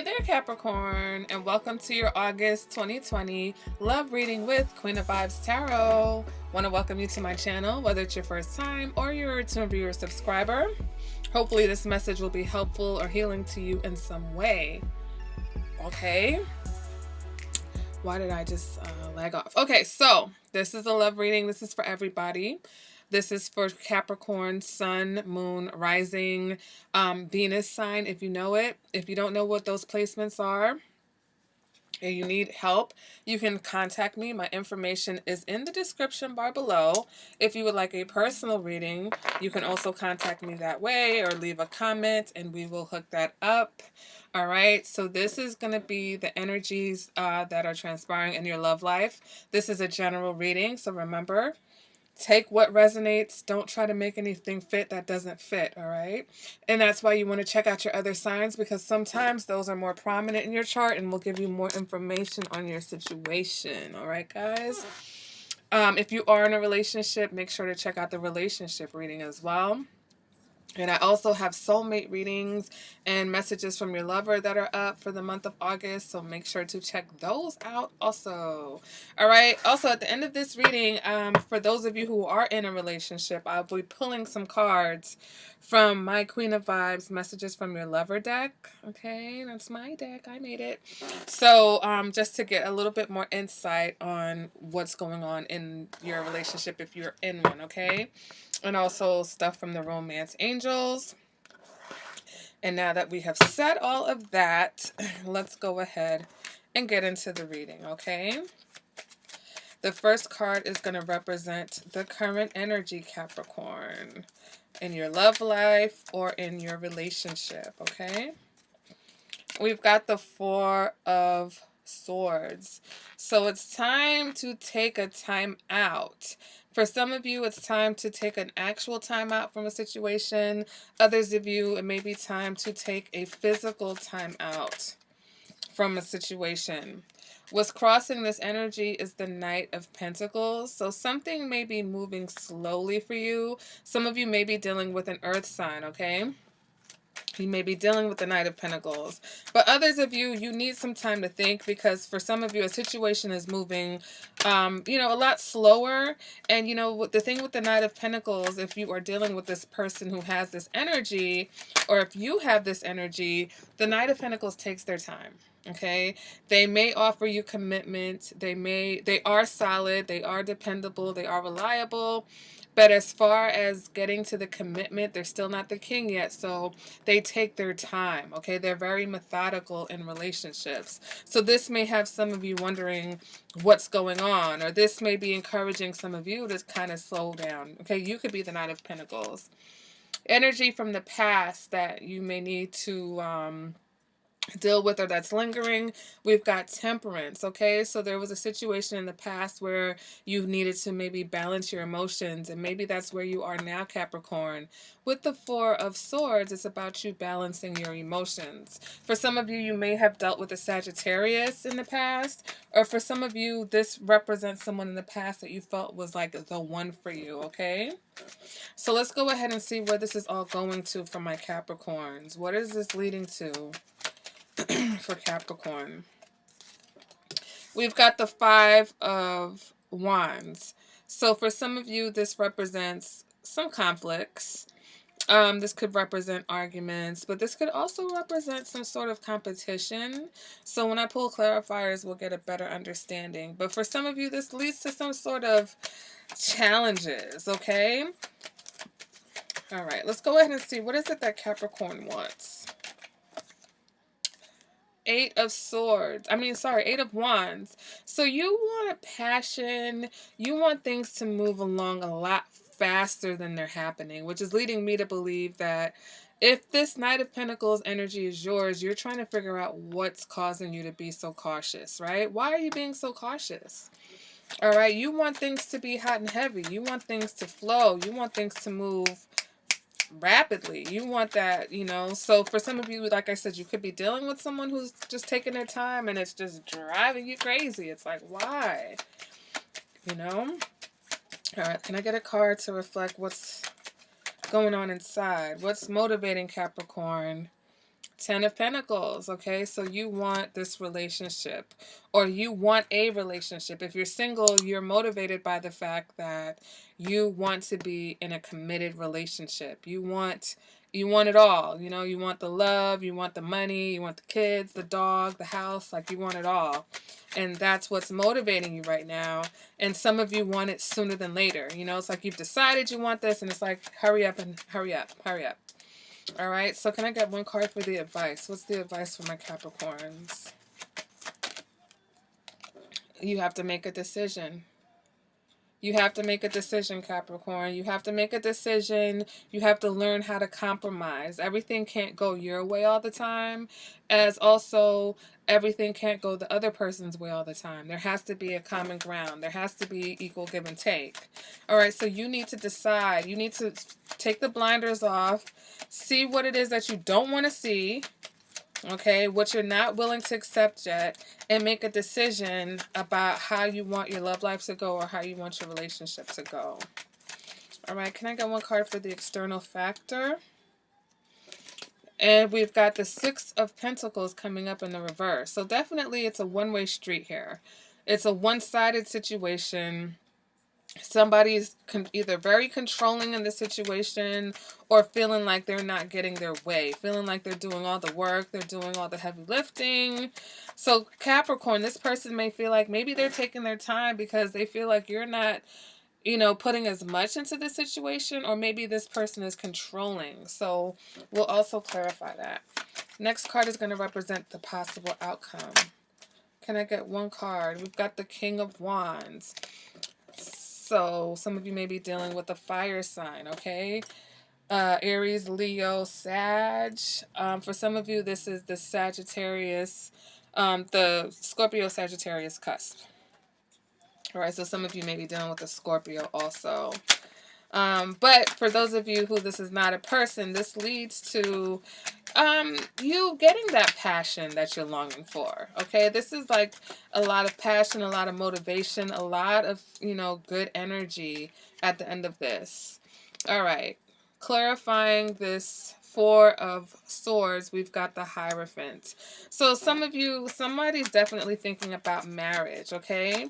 Hi there, Capricorn, and welcome to your August 2020 love reading with Queen of Vibes Tarot. Want to welcome you to my channel, whether it's your first time or you're a return viewer subscriber. Hopefully this message will be helpful or healing to you in some way. Okay. Why did I just lag off? Okay, so this is a love reading. This is for everybody. This is for Capricorn, Sun, Moon, Rising, Venus sign, if you know it. If you don't know what those placements are and you need help, you can contact me. My information is in the description bar below. If you would like a personal reading, you can also contact me that way or leave a comment and we will hook that up. All right, so this is going to be the energies that are transpiring in your love life. This is a general reading, so remember, take what resonates. Don't try to make anything fit that doesn't fit, all right? And that's why you want to check out your other signs, because sometimes those are more prominent in your chart and will give you more information on your situation, all right, guys? If you are in a relationship, make sure to check out the relationship reading as well. And I also have soulmate readings and messages from your lover that are up for the month of August. So make sure to check those out also. All right. Also, at the end of this reading, for those of you who are in a relationship, I'll be pulling some cards from my Queen of Vibes messages from your lover deck. Okay. That's my deck. I made it. So just to get a little bit more insight on what's going on in your relationship if you're in one. Okay. And also stuff from the romance angels. And now that we have said all of that, let's go ahead and get into the reading, okay? The first card is going to represent the current energy, Capricorn, in your love life or in your relationship, okay? We've got the Four of Swords. So it's time to take a time out. For some of you, it's time to take an actual time out from a situation. Others of you, it may be time to take a physical time out from a situation. What's crossing this energy is the Knight of Pentacles. So something may be moving slowly for you. Some of you may be dealing with an earth sign, okay? You may be dealing with the Knight of Pentacles. But others of you, you need some time to think, because for some of you, a situation is moving, a lot slower. And, the thing with the Knight of Pentacles, if you are dealing with this person who has this energy, or if you have this energy, the Knight of Pentacles takes their time. Okay, they may offer you commitment. They are solid. They are dependable. They are reliable. But as far as getting to the commitment, they're still not the king yet. So they take their time. Okay, they're very methodical in relationships. So this may have some of you wondering what's going on, or this may be encouraging some of you to kind of slow down. Okay, you could be the Knight of Pentacles. Energy from the past that you may need to deal with, or that's lingering. We've got Temperance. Okay, so there was a situation in the past where you needed to maybe balance your emotions, and maybe that's where you are now, Capricorn. With the Four of Swords, it's about you balancing your emotions. For some of you, you may have dealt with a Sagittarius in the past, or for some of you, this represents someone in the past that you felt was like the one for you. Okay, so let's go ahead and see where this is all going to for my Capricorns. What is this leading to for Capricorn? We've got the Five of Wands. So for some of you, this represents some conflicts. This could represent arguments, but this could also represent some sort of competition. So when I pull clarifiers, we'll get a better understanding. But for some of you, this leads to some sort of challenges, okay? All right, let's go ahead and see. What is it that Capricorn wants? Eight of Wands. So you want passion. You want things to move along a lot faster than they're happening, which is leading me to believe that if this Knight of Pentacles energy is yours, you're trying to figure out what's causing you to be so cautious, right? Why are you being so cautious? All right, you want things to be hot and heavy. You want things to flow. You want things to move rapidly. You want that, so for some of you, like I said, you could be dealing with someone who's just taking their time and it's just driving you crazy. It's like, why? All right, can I get a card to reflect what's going on inside? What's motivating Capricorn Ten of Pentacles, okay? So you want this relationship, or you want a relationship. If you're single, you're motivated by the fact that you want to be in a committed relationship. You want it all. You know, you want the love, you want the money, you want the kids, the dog, the house, like you want it all. And that's what's motivating you right now. And some of you want it sooner than later. You know, it's like you've decided you want this, and it's like, hurry up and hurry up, hurry up. All right, so can I get one card for the advice? What's the advice for my Capricorns? You have to make a decision. You have to make a decision, Capricorn. You have to make a decision. You have to learn how to compromise. Everything can't go your way all the time, as also everything can't go the other person's way all the time. There has to be a common ground. There has to be equal give and take. All right, so you need to decide. You need to take the blinders off, see what it is that you don't want to see, okay, what you're not willing to accept yet, and make a decision about how you want your love life to go or how you want your relationship to go. All right, can I get one card for the external factor? And we've got the Six of Pentacles coming up in the reverse. So definitely it's a one-way street here. It's a one-sided situation. Somebody's either very controlling in the situation or feeling like they're not getting their way, feeling like they're doing all the work, they're doing all the heavy lifting. So Capricorn, this person may feel like maybe they're taking their time because they feel like you're not, you know, putting as much into the situation, or maybe this person is controlling. So we'll also clarify that. Next card is going to represent the possible outcome. Can I get one card? We've got the King of Wands. So some of you may be dealing with a fire sign, okay? Aries, Leo, Sag. For some of you, this is the Sagittarius, the Scorpio-Sagittarius cusp. All right, so some of you may be dealing with a Scorpio also. But for those of you who this is not a person, this leads to you getting that passion that you're longing for. Okay, this is like a lot of passion, a lot of motivation, a lot of, you know, good energy at the end of this. All right, clarifying this Four of Swords, we've got the Hierophant. So some of you, somebody's definitely thinking about marriage, okay?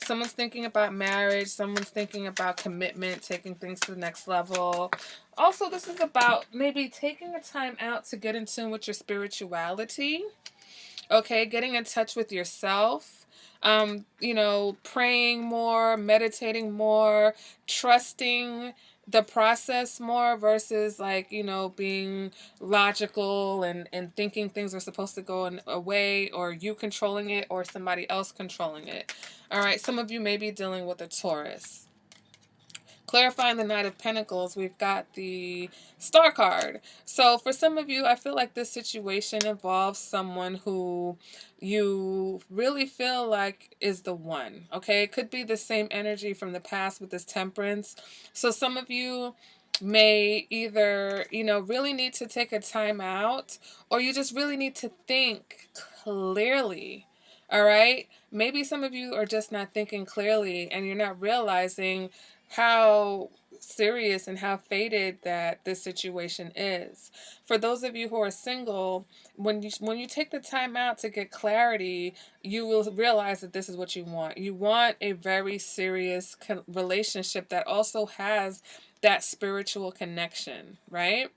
Someone's thinking about marriage. Someone's thinking about commitment, taking things to the next level. Also, this is about maybe taking a time out to get in tune with your spirituality, okay? Getting in touch with yourself. You know, praying more, meditating more, trusting the process more versus, like, you know, being logical and thinking things are supposed to go in a way, or you controlling it or somebody else controlling it. All right, some of you may be dealing with a Taurus. Clarifying the Knight of Pentacles, we've got the Star card. So for some of you, I feel like this situation involves someone who you really feel like is the one, okay? It could be the same energy from the past with this Temperance. So some of you may either, you know, really need to take a time out, or you just really need to think clearly. All right? Maybe some of you are just not thinking clearly, and you're not realizing how serious and how fated that this situation is. For those of you who are single, when you take the time out to get clarity, you will realize that this is what you want. You want a very serious relationship that also has that spiritual connection, right?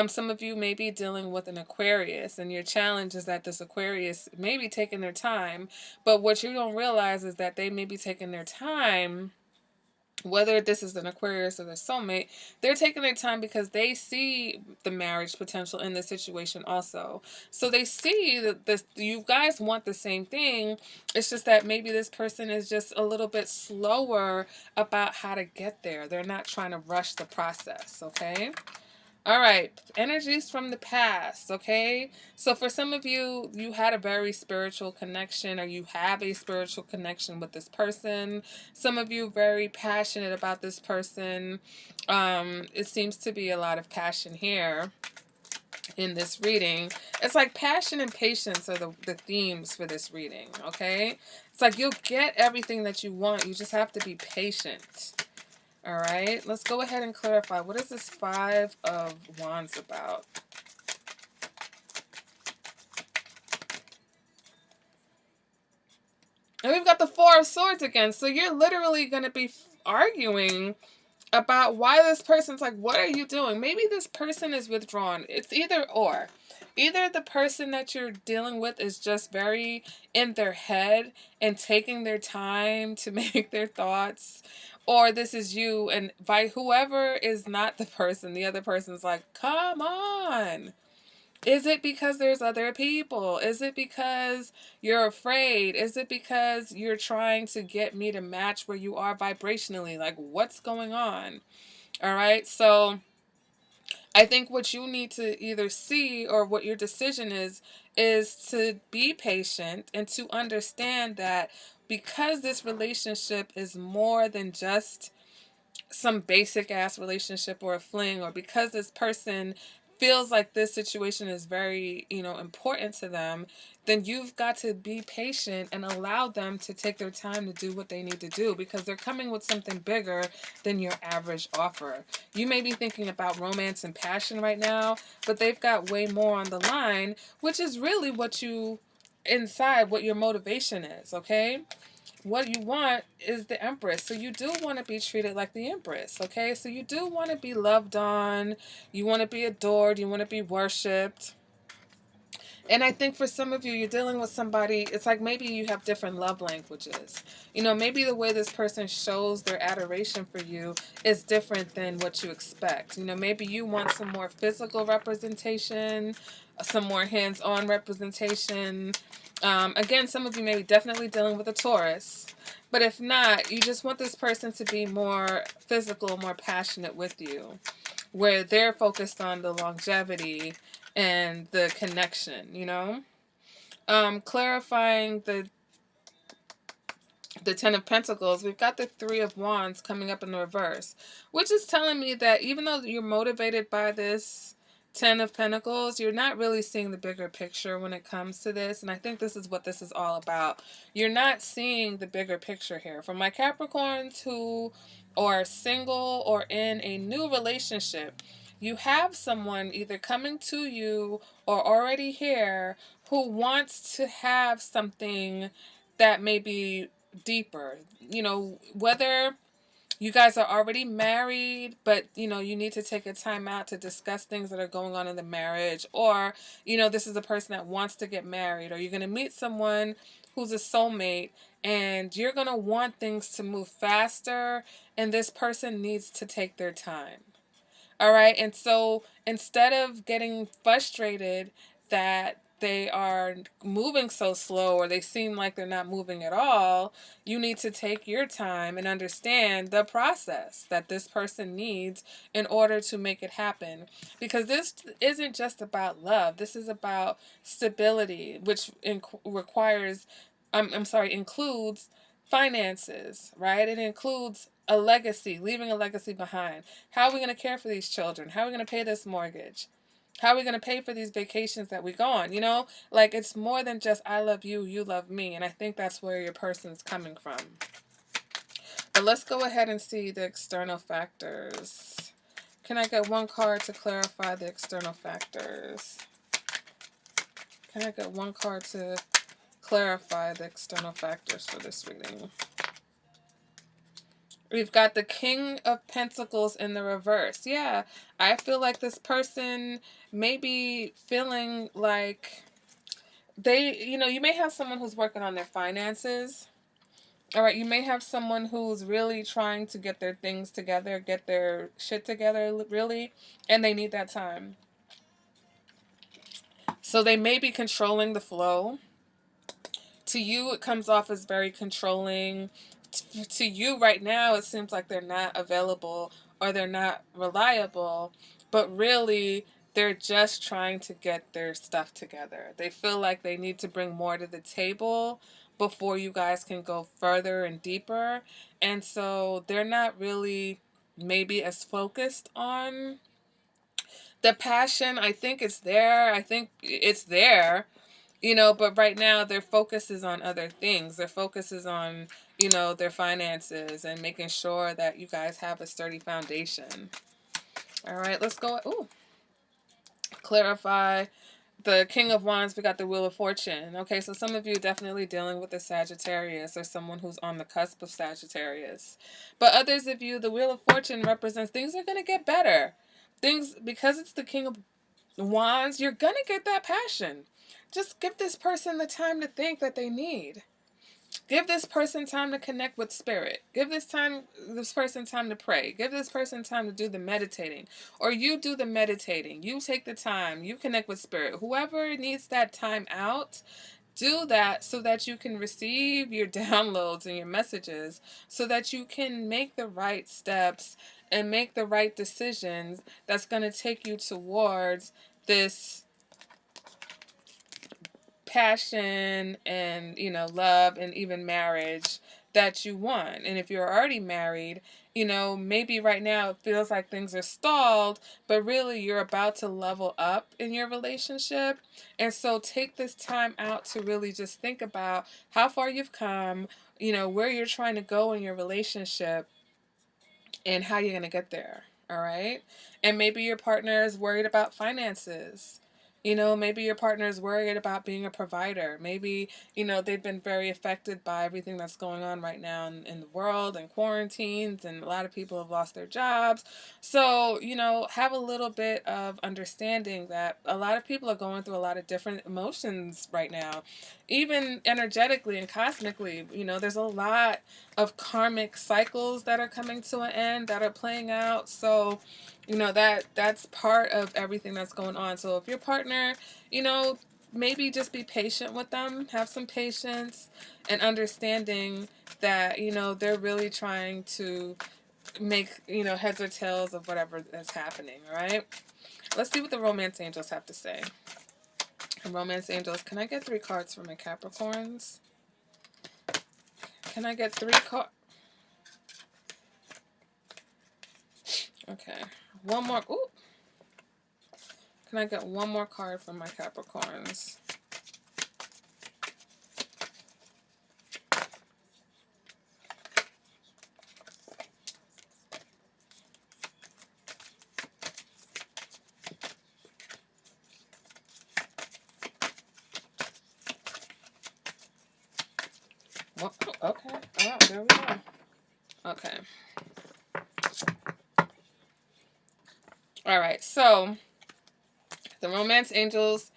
Some of you may be dealing with an Aquarius, and your challenge is that this Aquarius may be taking their time, but what you don't realize is that they may be taking their time. Whether this is an Aquarius or their soulmate, they're taking their time because they see the marriage potential in this situation also. So they see that you guys want the same thing. It's just that maybe this person is just a little bit slower about how to get there. They're not trying to rush the process, okay? All right, energies from the past, okay? So for some of you, you had a very spiritual connection, or you have a spiritual connection with this person. Some of you very passionate about this person. It seems to be a lot of passion here in this reading. It's like passion and patience are the themes for this reading, okay? It's like you'll get everything that you want. You just have to be patient. All right, let's go ahead and clarify. What is this Five of Wands about? And we've got the Four of Swords again. So you're literally going to be arguing about why this person's like, what are you doing? Maybe this person is withdrawn. It's either or. Either the person that you're dealing with is just very in their head and taking their time to make their thoughts, or this is you, and by whoever is not the person, the other person's like, come on. Is it because there's other people? Is it because you're afraid? Is it because you're trying to get me to match where you are vibrationally? Like, what's going on? All right. So I think what you need to either see, or what your decision is to be patient and to understand that because this relationship is more than just some basic ass relationship or a fling, or because this person feels like this situation is very, important to them, then you've got to be patient and allow them to take their time to do what they need to do, because they're coming with something bigger than your average offer. You may be thinking about romance and passion right now, but they've got way more on the line, which is really what your motivation is, okay? What you want is the Empress. So you do want to be treated like the Empress, okay? So you do want to be loved on. You want to be adored. You want to be worshipped. And I think for some of you, you're dealing with somebody, it's like maybe you have different love languages. Maybe the way this person shows their adoration for you is different than what you expect. Maybe you want some more physical representation, some more hands-on representation. Again, some of you may be definitely dealing with a Taurus. But if not, you just want this person to be more physical, more passionate with you, where they're focused on the longevity and the connection. Clarifying the Ten of Pentacles, we've got the Three of Wands coming up in the reverse, which is telling me that even though you're motivated by this Ten of Pentacles, you're not really seeing the bigger picture when it comes to this. And I think this is what this is all about. You're not seeing the bigger picture here. For my Capricorns who are single or in a new relationship, you have someone either coming to you or already here who wants to have something that may be deeper. Whether you guys are already married, but you need to take a time out to discuss things that are going on in the marriage, or this is a person that wants to get married, or you're going to meet someone who's a soulmate and you're going to want things to move faster, and this person needs to take their time. All right. And so instead of getting frustrated that they are moving so slow, or they seem like they're not moving at all, you need to take your time and understand the process that this person needs in order to make it happen. Because this isn't just about love. This is about stability, which includes finances, right? It includes a legacy, leaving a legacy behind. How are we going to care for these children? How are we going to pay this mortgage? How are we going to pay for these vacations that we go on? Like, it's more than just I love you, you love me. And I think that's where your person's coming from. But let's go ahead and see the external factors. Can I get one card to clarify the external factors? Can I get one card to clarify the external factors for this reading? We've got the King of Pentacles in the reverse. Yeah, I feel like this person may be feeling like you may have someone who's working on their finances. All right, you may have someone who's really trying to get their things together, get their shit together, really, and they need that time. So they may be controlling the flow. To you, it comes off as very controlling. To you right now, it seems like they're not available or they're not reliable, but really they're just trying to get their stuff together. They feel like they need to bring more to the table before you guys can go further and deeper. And so they're not really maybe as focused on the passion. I think it's there. But right now their focus is on other things. Their focus is on, their finances and making sure that you guys have a sturdy foundation. All right, let's go. Clarify the King of Wands, we got the Wheel of Fortune. Okay, so some of you definitely dealing with a Sagittarius or someone who's on the cusp of Sagittarius. But others of you, the Wheel of Fortune represents things are going to get better. Things, because it's the King of Wands, you're going to get that passion. Just give this person the time to think that they need. Give this person time to connect with spirit. Give this person time to pray. Give this person time to do the meditating. Or you do the meditating. You take the time. You connect with spirit. Whoever needs that time out, do that so that you can receive your downloads and your messages, so that you can make the right steps and make the right decisions that's going to take you towards this passion and, you know, love and even marriage that you want. And if you're already married, you know, maybe right now it feels like things are stalled, but really you're about to level up in your relationship. And so take this time out to really just think about how far you've come, you know, where you're trying to go in your relationship and how you're going to get there. All right. And maybe your partner is worried about finances. You know, maybe your partner is worried about being a provider. Maybe, you know, they've been very affected by everything that's going on right now in the world and quarantines, and a lot of people have lost their jobs. So, you know, have a little bit of understanding that a lot of people are going through a lot of different emotions right now. Even energetically and cosmically, you know, there's a lot of karmic cycles that are coming to an end, that are playing out. So, you know, that's part of everything that's going on. So if your partner, you know, maybe just be patient with them, have some patience and understanding that, you know, they're really trying to make, you know, heads or tails of whatever is happening. All right, let's see what the romance angels have to say. Romance angels, can I get 3 cards for my Capricorns? Can I get 3 cards? Okay, one more. Ooh. Can I get one more card from my Capricorns? Well, okay. Oh, there we go. Okay. All right. So the romance angels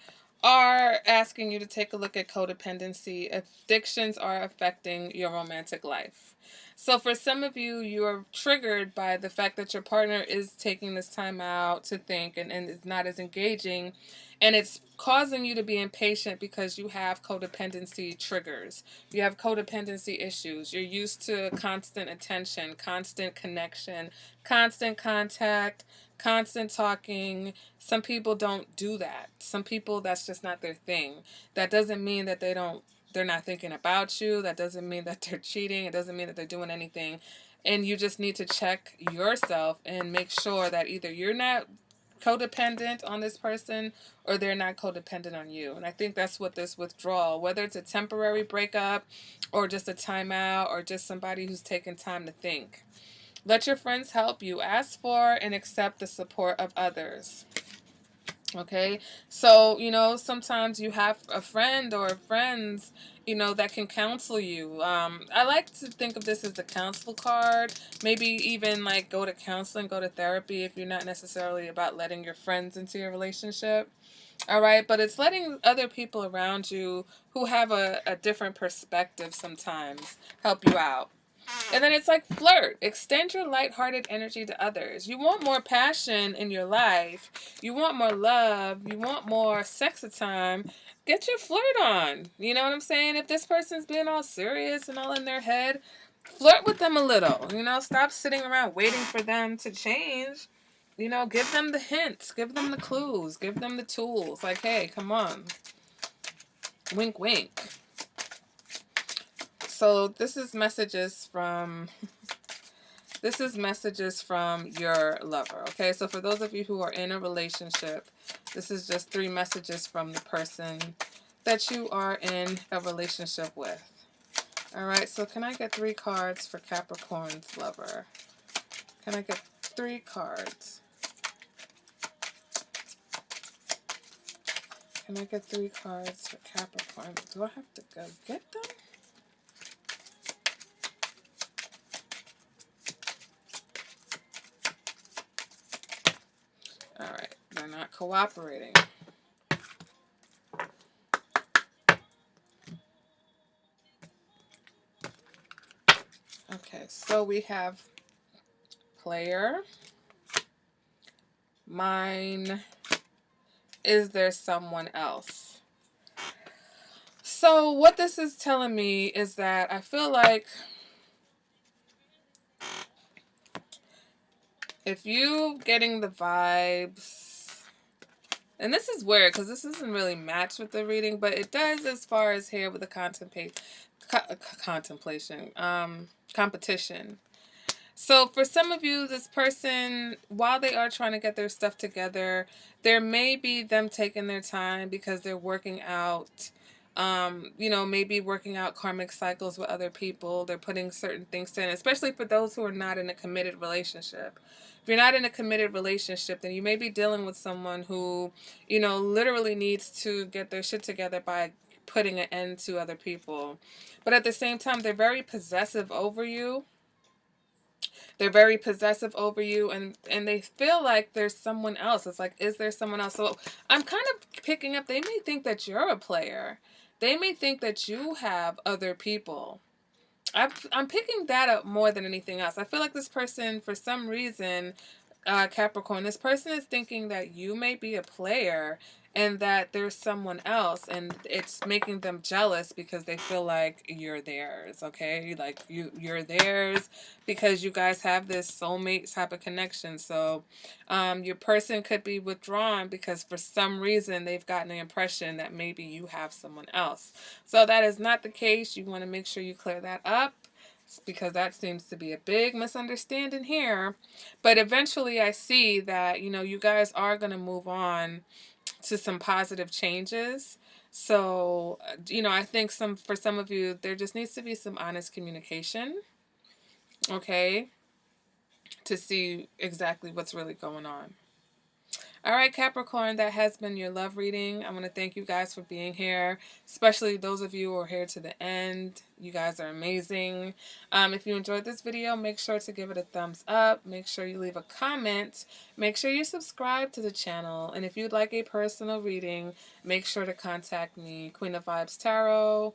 are asking you to take a look at codependency. Addictions are affecting your romantic life. So for some of you, you are triggered by the fact that your partner is taking this time out to think and is not as engaging. And it's causing you to be impatient because you have codependency triggers. You have codependency issues. You're used to constant attention, constant connection, constant contact, constant talking. Some people don't do that. Some people, that's just not their thing. That doesn't mean that they're not thinking about you. That doesn't mean that they're cheating. It doesn't mean that they're doing anything. And you just need to check yourself and make sure that either you're not codependent on this person or they're not codependent on you. And I think that's what this withdrawal, whether it's a temporary breakup or just a timeout or just somebody who's taking time to think. Let your friends help you. Ask for and accept the support of others. Okay, so, you know, sometimes you have a friend or friends, you know, that can counsel you. I like to think of this as the counsel card. Maybe even like go to counseling, go to therapy if you're not necessarily about letting your friends into your relationship. All right, but it's letting other people around you who have a different perspective sometimes help you out. And then it's like flirt. Extend your lighthearted energy to others. You want more passion in your life. You want more love. You want more sexy time. Get your flirt on. You know what I'm saying? If this person's being all serious and all in their head, flirt with them a little. You know, stop sitting around waiting for them to change. You know, give them the hints. Give them the clues. Give them the tools. Like, hey, come on. Wink, wink. So this is messages from your lover. Okay, so for those of you who are in a relationship, this is just 3 messages from the person that you are in a relationship with. All right, so can I get 3 cards for Capricorn's lover? Can I get 3 cards? Can I get 3 cards for Capricorn? Do I have to go get them? Alright, they're not cooperating. Okay, so we have player, mine, is there someone else? So what this is telling me is that I feel like if you getting the vibes, and this is weird because this doesn't really match with the reading, but it does as far as here with the competition. So for some of you, this person, while they are trying to get their stuff together, there may be them taking their time because they're working out, you know, maybe working out karmic cycles with other people. They're putting certain things in, especially for those who are not in a committed relationship. If you're not in a committed relationship, then you may be dealing with someone who, you know, literally needs to get their shit together by putting an end to other people. But at the same time, they're very possessive over you. They're very possessive over you, and they feel like there's someone else. It's like, is there someone else? So I'm kind of picking up, they may think that you're a player. They may think that you have other people. I'm picking that up more than anything else. I feel like this person, for some reason, Capricorn, this person is thinking that you may be a player and that there's someone else, and it's making them jealous because they feel like you're theirs, okay? Like you're theirs because you guys have this soulmate type of connection. So your person could be withdrawn because for some reason they've gotten the impression that maybe you have someone else. So that is not the case. You want to make sure you clear that up, because that seems to be a big misunderstanding here. But eventually I see that, you know, you guys are going to move on to some positive changes. So, you know, I think for some of you, there just needs to be some honest communication, okay, to see exactly what's really going on. All right, Capricorn, that has been your love reading. I want to thank you guys for being here, especially those of you who are here to the end. You guys are amazing. If you enjoyed this video, make sure to give it a thumbs up. Make sure you leave a comment. Make sure you subscribe to the channel. And if you'd like a personal reading, make sure to contact me, Queen of Vibes Tarot.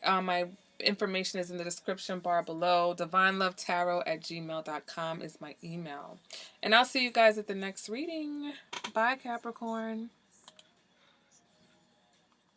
My information is in the description bar below. divinelovetarot@gmail.com is my email. And I'll see you guys at the next reading. Bye, Capricorn.